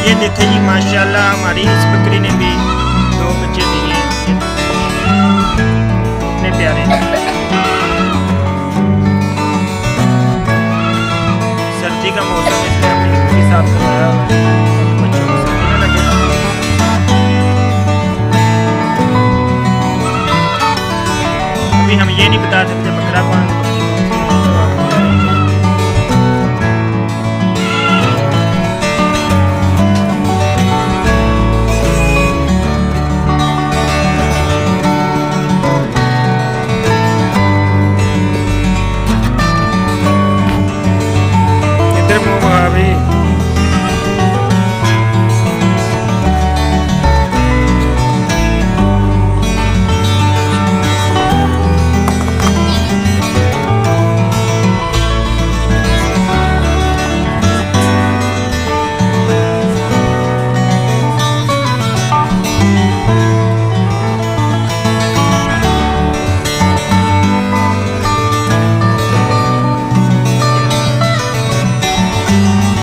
ये देखे जी माशाल्लाह हमारी इस बकरी ने भी 2 बच्चे दिए। कितने प्यारे हैं। सर्दी का मौसम है इसलिए हमने इनके साथ करवाया हुआ है, बच्चों को सर्दी न लगे। अभी हम ये नहीं बता सकते बकरा कौन